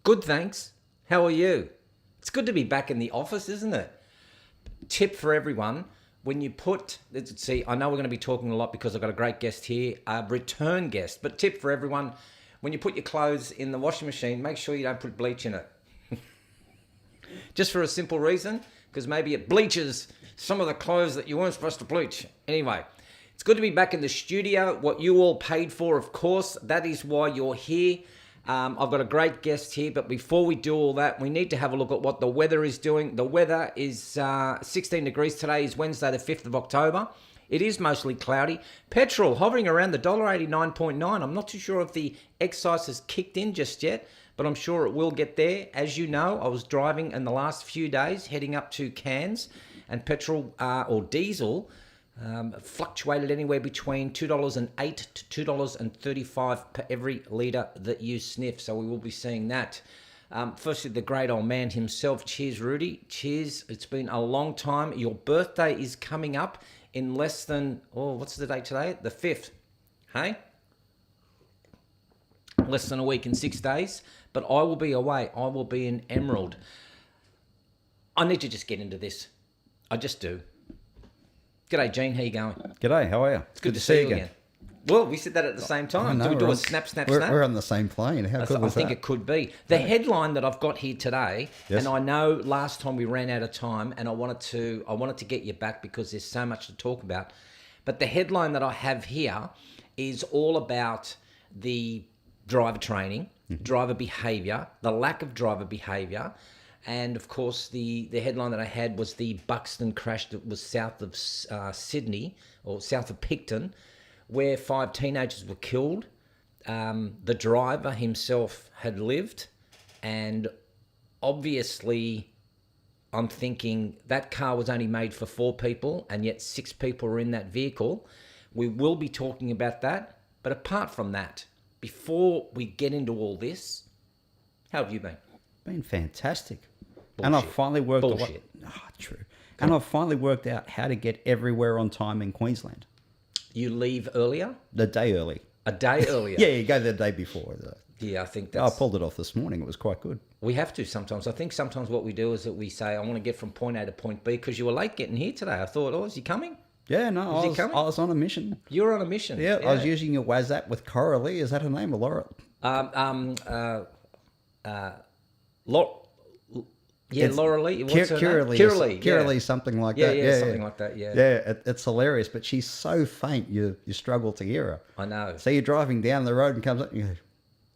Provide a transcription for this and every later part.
Good, thanks. How are you? It's good to be back in the office, isn't it? Tip for everyone, when you put, let's see, I know we're going to be talking a lot because I've got a great guest here, a return guest, but tip for everyone, when you put your clothes in the washing machine, make sure you don't put bleach in it. Just for a simple reason, because maybe it bleaches some of the clothes that you weren't supposed to bleach. Anyway, it's good to be back in the studio. What you all paid for, of course, that is why you're here. I've got a great guest here, but before we do all that, we need to have a look at what the weather is doing. The weather is 16 degrees. Today is Wednesday, the 5th of October. It is mostly cloudy. Petrol hovering around the $1.89.9. I'm not too sure if the excise has kicked in just yet, but I'm sure it will get there. As you know, I was driving in the last few days heading up to Cairns, and petrol or diesel fluctuated anywhere between $2.08 to $2.35 per every litre that you sniff. So we will be seeing that. Firstly, the great old man himself. Cheers, Rudy. Cheers. It's been a long time. Your birthday is coming up in less than, what's the date today? The 5th. Hey? Less than a week and 6 days. But I will be away. I will be in Emerald. I need to just get into this. I just do. G'day, Gene. How you going? G'day. How are you? It's good to see you again. Well, we said that at the same time. No, do we do a snap? We're on the same plane. How good was that? I think it could be. The headline that I've got here today, Yes. and I know last time we ran out of time, and I wanted to get you back because there's so much to talk about. But the headline that I have here is all about the driver training, driver behaviour, the lack of driver behaviour. And, of course, the headline that I had was the Buxton crash that was south of Sydney, or south of Picton, where 5 teenagers were killed. The driver himself had lived. And obviously, I'm thinking that car was only made for 4 people, and yet 6 people were in that vehicle. We will be talking about that. But apart from that, before we get into all this, how have you been? Been fantastic. Bullshit. And I've finally worked Bullshit. true. And I've finally worked out how to get everywhere on time in Queensland. You leave earlier? The day early. A day earlier? Yeah, you go the day before. Yeah, I think I that's... pulled it off this morning. It was quite good. We have to sometimes. I think sometimes what we do is that we say, I want to get from point A to point B, because you were late getting here today. I thought, is he coming? Yeah, no, I was on a mission. You were on a mission. Yeah, I was using your WhatsApp with Coralie. Is that her name or Laura? Laura Lee. What's her name? Kira Lee, something like that. Yeah, something like that, yeah. Yeah, it's hilarious, but she's so faint, you struggle to hear her. I know. So you're driving down the road and comes up and you go,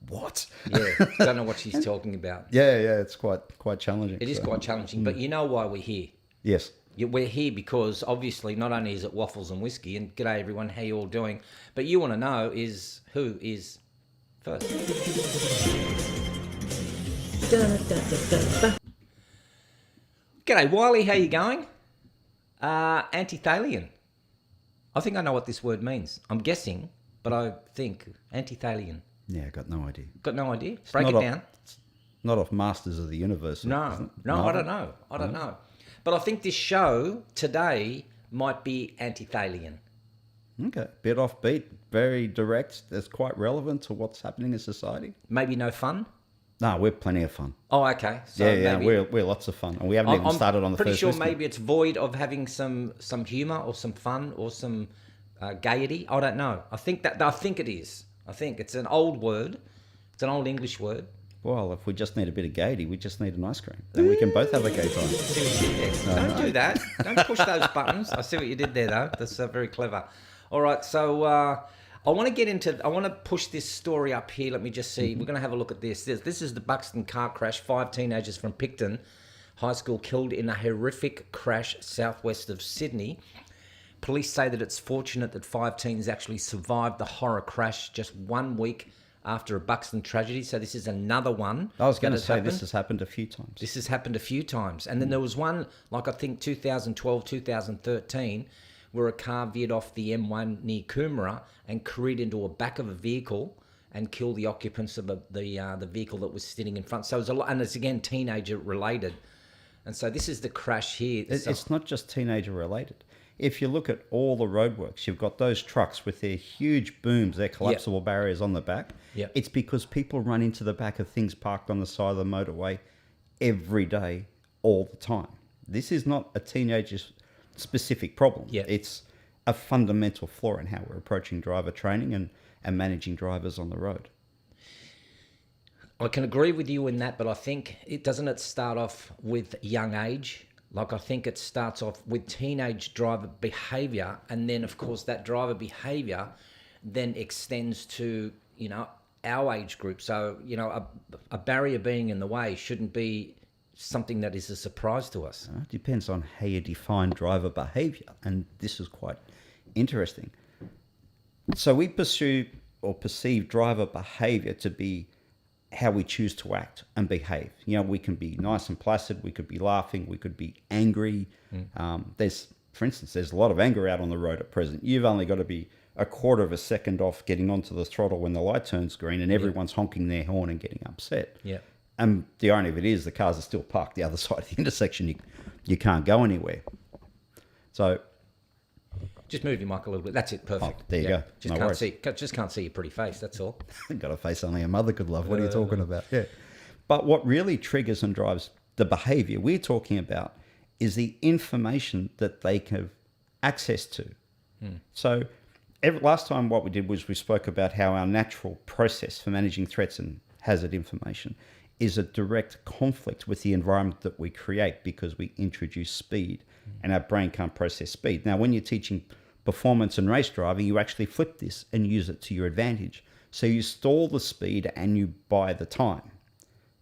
what? Yeah, don't know what she's talking about. Yeah, it's quite challenging. It is quite challenging, but you know why we're here. Yes. We're here because obviously not only is it Waffles and Whiskey, and g'day everyone, how you all doing, but you want to know is who is first. G'day Wiley, how you going? Antithalian. I think I know what this word means. I'm guessing, but I think antithalian. Yeah, I got no idea. Got no idea? Break it down. Not off Masters of the Universe. No, I don't know. I don't know. But I think this show today might be antithalian. Okay. Bit offbeat, very direct. That's quite relevant to what's happening in society. Maybe no fun? No, we're plenty of fun. Oh, okay. So yeah, we're lots of fun. And we haven't even started on the first I'm pretty sure whiskey. maybe it's void of having some humour or some fun or some gaiety. I don't know. I think it is. I think it's an old word. It's an old English word. Well, if we just need a bit of gaiety, we just need an ice cream. Then we can both have a gay time. See what you did there? Don't do that. Don't push those buttons. I see what you did there, though. That's very clever. All right, so I want to push this story up here. Let me just see. We're going to have a look at this. This is the Buxton car crash. 5 teenagers from Picton High School killed in a horrific crash southwest of Sydney. Police say that it's fortunate that 5 teens actually survived the horror crash just 1 week after a Buxton tragedy. So this is another one. I was going to say this has happened a few times. This has happened a few times. And then there was one, like I think 2012, 2013, where a car veered off the M1 near Coomera and careened into a back of a vehicle and killed the occupants of the vehicle that was sitting in front. So it was a lot, and it's again teenager related. And so this is the crash here. It's not just teenager related. if you look at all the roadworks, you've got those trucks with their huge booms, their collapsible barriers on the back. Yep. It's because people run into the back of things parked on the side of the motorway every day, all the time. This is not a teenager's specific problem. Yep. It's a fundamental flaw in how we're approaching driver training and managing drivers on the road. I can agree with you in that, but I think doesn't it start off with young age? Like, I think it starts off with teenage driver behaviour, and then, of course, that driver behaviour then extends to, our age group. So, a barrier being in the way shouldn't be something that is a surprise to us. It depends on how you define driver behaviour, and this is quite interesting. So we pursue or perceive driver behaviour to be how we choose to act and behave. We can be nice and placid, we could be laughing, we could be angry. For instance, there's a lot of anger out on the road at present. You've only got to be a quarter of a second off getting onto the throttle when the light turns green and everyone's honking their horn and getting upset. Yeah. And the irony of it is the cars are still parked the other side of the intersection. You can't go anywhere. So just move your mic a little bit. That's it. Perfect. Oh, there you go. Just can't see your pretty face. That's all. Got a face only a mother could love. What are you talking about? Yeah. But what really triggers and drives the behaviour we're talking about is the information that they have access to. So last time what we did was we spoke about how our natural process for managing threats and hazard information is a direct conflict with the environment that we create because we introduce speed and our brain can't process speed. Now, when you're teaching performance and race driving, you actually flip this and use it to your advantage. So you stall the speed and you buy the time.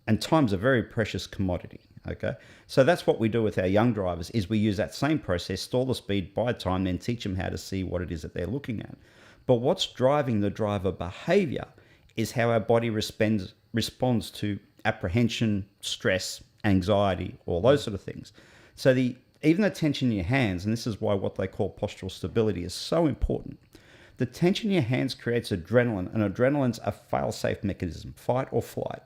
And time's a very precious commodity, okay? So that's what we do with our young drivers is we use that same process, stall the speed, buy time, then teach them how to see what it is that they're looking at. But what's driving the driver behavior is how our body responds to apprehension, stress, anxiety, all those sort of things. So even the tension in your hands, and this is why what they call postural stability is so important. The tension in your hands creates adrenaline, and adrenaline's a fail-safe mechanism, fight or flight.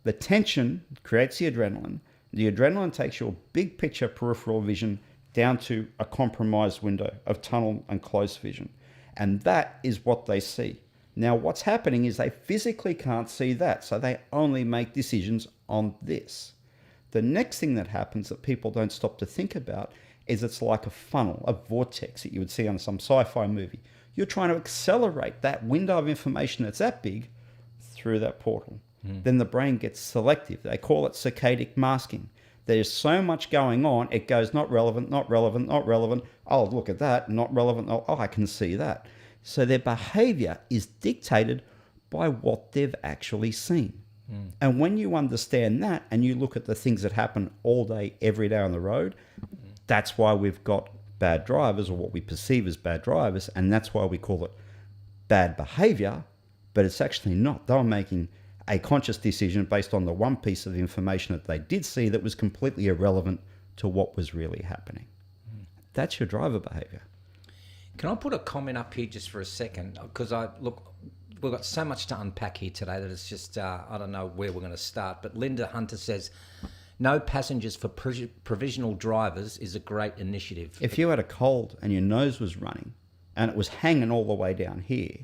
The tension creates the adrenaline. The adrenaline takes your big picture peripheral vision down to a compromised window of tunnel and close vision. And that is what they see. Now, what's happening is they physically can't see that, so they only make decisions on this. The next thing that happens that people don't stop to think about is it's like a funnel, a vortex that you would see on some sci-fi movie. You're trying to accelerate that window of information that's that big through that portal. Then the brain gets selective. They call it saccadic masking. There's so much going on, it goes not relevant, not relevant, not relevant. Oh, look at that, not relevant. Oh, I can see that. So their behavior is dictated by what they've actually seen. And when you understand that and you look at the things that happen all day, every day on the road, that's why we've got bad drivers or what we perceive as bad drivers. And that's why we call it bad behavior, but it's actually not. They were making a conscious decision based on the one piece of information that they did see that was completely irrelevant to what was really happening. That's your driver behavior. Can I put a comment up here just for a second? Because we've got so much to unpack here today that it's just, I don't know where we're going to start. But Linda Hunter says, no passengers for provisional drivers is a great initiative. If you had a cold and your nose was running and it was hanging all the way down here,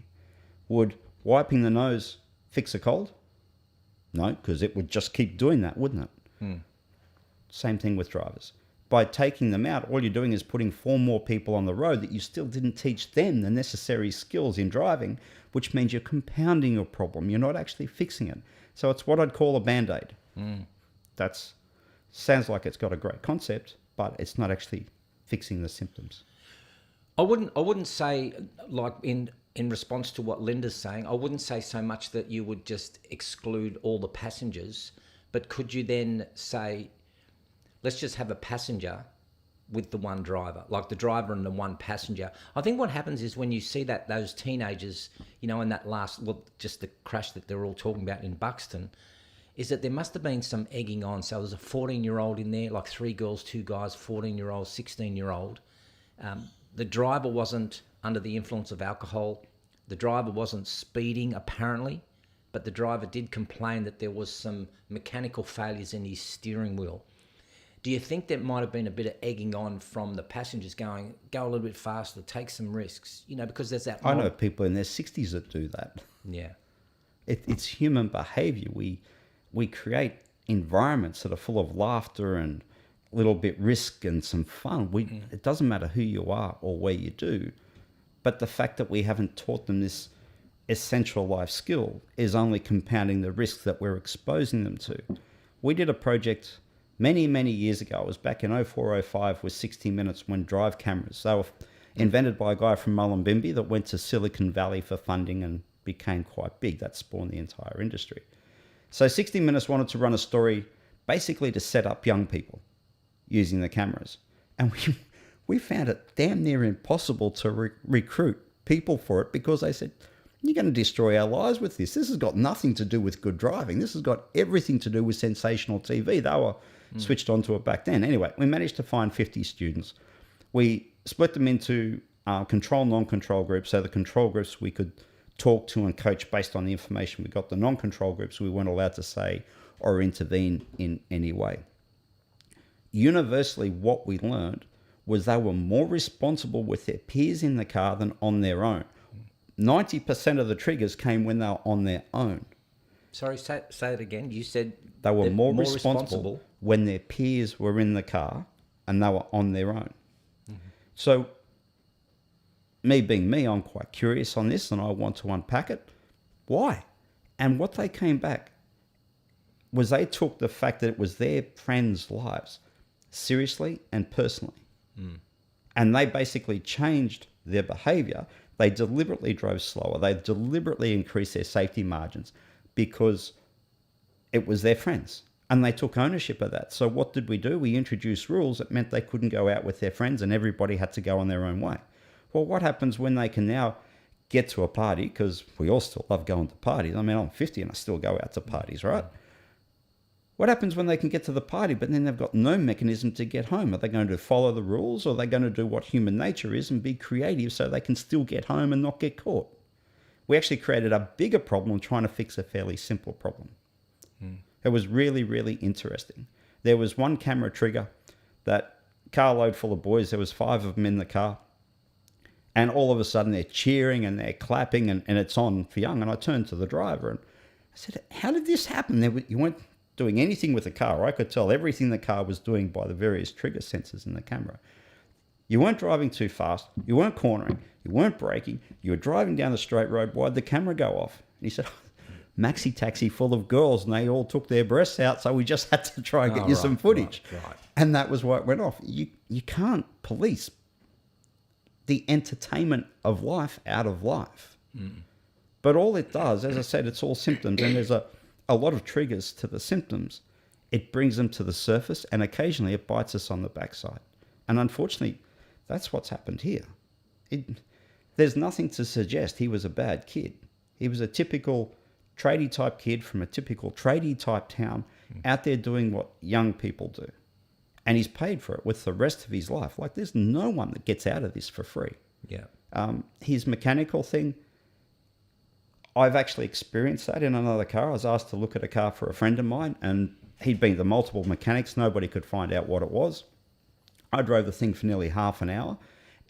would wiping the nose fix a cold? No, because it would just keep doing that, wouldn't it? Same thing with drivers. By taking them out, all you're doing is putting 4 more people on the road that you still didn't teach them the necessary skills in driving, which means you're compounding your problem. You're not actually fixing it. So it's what I'd call a Band-Aid. That sounds like it's got a great concept, but it's not actually fixing the symptoms. I wouldn't say, like in response to what Linda's saying, I wouldn't say so much that you would just exclude all the passengers, but could you then say, let's just have a passenger with the one driver, like the driver and the one passenger. I think what happens is when you see that those teenagers, in that just the crash that they're all talking about in Buxton, is that there must have been some egging on. So there's a 14-year-old in there, like 3 girls, 2 guys, 14-year-old, 16-year-old. The driver wasn't under the influence of alcohol. The driver wasn't speeding, apparently, but the driver did complain that there was some mechanical failures in his steering wheel. Do you think there might have been a bit of egging on from the passengers going, go a little bit faster, take some risks? You know, because there's that... I know people in their 60s that do that. Yeah. It's human behavior. We create environments that are full of laughter and a little bit risk and some fun. It doesn't matter who you are or where you do, but the fact that we haven't taught them this essential life skill is only compounding the risks that we're exposing them to. We did a project many, many years ago. It was back in 04, 05 with 60 Minutes when drive cameras. They were invented by a guy from Mullumbimby that went to Silicon Valley for funding and became quite big. That spawned the entire industry. So 60 Minutes wanted to run a story basically to set up young people using the cameras. And we found it damn near impossible to recruit people for it because they said, you're going to destroy our lives with this. This has got nothing to do with good driving. This has got everything to do with sensational TV. They were switched onto it back then. Anyway, we managed to find 50 students. We split them into control, non-control groups. So the control groups we could talk to and coach based on the information we got. The non-control groups we weren't allowed to say or intervene in any way. Universally, what we learned was they were more responsible with their peers in the car than on their own. 90% of the triggers came when they were on their own. Sorry, say it again. You said they were more responsible when their peers were in the car and they were on their own. Mm-hmm. So, me being me, I'm quite curious on this and I want to unpack it. Why? And what they came back was they took the fact that it was their friends' lives seriously and personally. Mm. And they basically changed their behavior. They deliberately drove slower. They deliberately increased their safety margins because it was their friends. And they took ownership of that. So what did we do? We introduced rules that meant they couldn't go out with their friends and everybody had to go on their own way. Well, what happens when they can now get to a party? Because we all still love going to parties. I mean, I'm 50 and I still go out to parties, right? What happens when they can get to the party, but then they've got no mechanism to get home? Are they going to follow the rules or are they going to do what human nature is and be creative so they can still get home and not get caught? We actually created a bigger problem trying to fix a fairly simple problem. It was really, really interesting. There was one camera trigger, that carload full of boys, there was 5 of them in the car. And all of a sudden they're cheering and they're clapping and it's on for young. And I turned to the driver and I said, how did this happen? You weren't doing anything with the car. I could tell everything the car was doing by the various trigger sensors in the camera. You weren't driving too fast. You weren't cornering. You weren't braking. You were driving down the straight road. Why'd the camera go off? And he said, maxi taxi full of girls and they all took their breasts out. So we just had to try and get you some footage. Right. And that was why it went off. You can't police the entertainment of life out of life. But all it does, as I said, it's all symptoms. And there's a lot of triggers to the symptoms. It brings them to the surface and occasionally it bites us on the backside. And unfortunately, that's what's happened here. There's nothing to suggest he was a bad kid. He was a typical tradie type kid from a typical tradie type town out there doing what young people do. And he's paid for it with the rest of his life. Like there's no one that gets out of this for free. Yeah. His mechanical thing, I've actually experienced that in another car. I was asked to look at a car for a friend of mine and he'd been to multiple mechanics. Nobody could find out what it was. I drove the thing for nearly half an hour.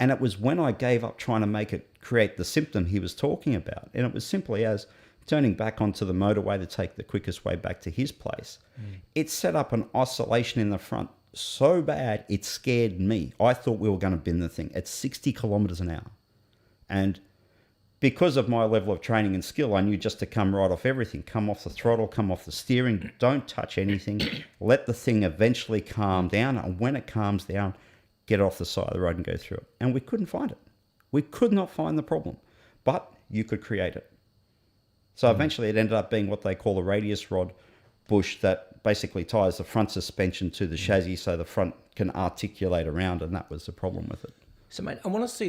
And it was when I gave up trying to make it create the symptom he was talking about. And it was simply as turning back onto the motorway to take the quickest way back to his place. It set up an oscillation in the front so bad it scared me. I thought we were going to bin the thing at 60 kilometers an hour. And because of my level of training and skill, I knew just to come right off everything, come off the throttle, come off the steering, don't touch anything, let the thing eventually calm down. And when it calms down, get off the side of the road and go through it. And we couldn't find it. We could not find the problem, but you could create it. So eventually it ended up being what they call a radius rod bush that basically ties the front suspension to the chassis so the front can articulate around, and that was the problem with it. So, mate, I want to see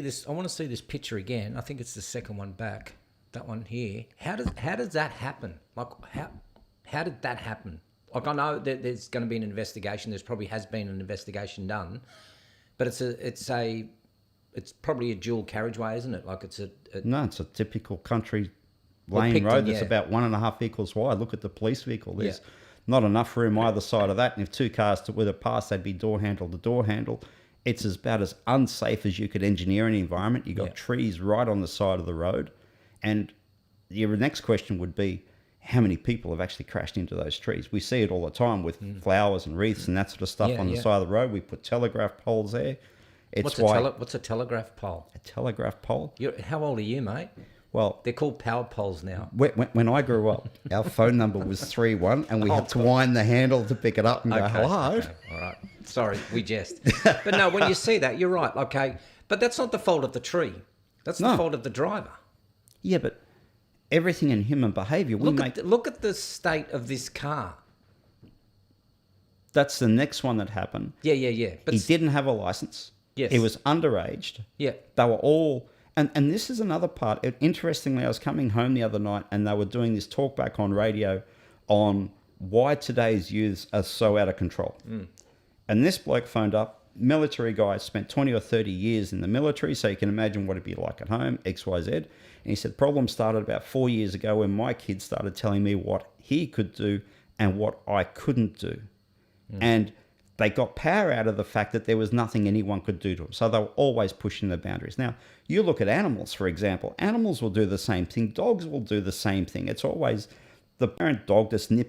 this picture again. I think it's the second one back. That one here. How does that happen? Like, how did that happen? Like, I know that there's going to be an investigation. There's probably has been an investigation done, but it's probably a dual carriageway, isn't it? Like No, it's a typical country lane road that's about 1.5 equals wide. Look at the police vehicle. not enough room either side of that. And if two cars were to pass, they'd be door handle to door handle. It's about as unsafe as you could engineer an environment. You got trees right on the side of the road. And your next question would be, how many people have actually crashed into those trees? We see it all the time with flowers and wreaths and that sort of stuff on the side of the road. We put telegraph poles there. What's a telegraph pole? A telegraph pole? How old are you, mate? Well, they're called power poles now. When I grew up, our phone number was 31 and we had to wind the handle to pick it up and go, hello. Okay. All right. Sorry, we jest. But no, when you see that, you're right. Okay. But that's not the fault of the tree. That's the fault of the driver. Yeah, but everything in human behaviour, look at the state of this car. That's the next one that happened. Yeah. But he didn't have a license. Yes. He was underaged. Yeah. They were all... And this is another part. Interestingly, I was coming home the other night and they were doing this talk back on radio on why today's youths are so out of control. And this bloke phoned up, military guy, spent 20 or 30 years in the military, so you can imagine what it'd be like at home, XYZ. And he said, problem started about 4 years ago when my kid started telling me what he could do and what I couldn't do. And they got power out of the fact that there was nothing anyone could do to them. So they were always pushing the boundaries. Now, you look at animals, for example. Animals will do the same thing. Dogs will do the same thing. It's always the parent dog that's nipping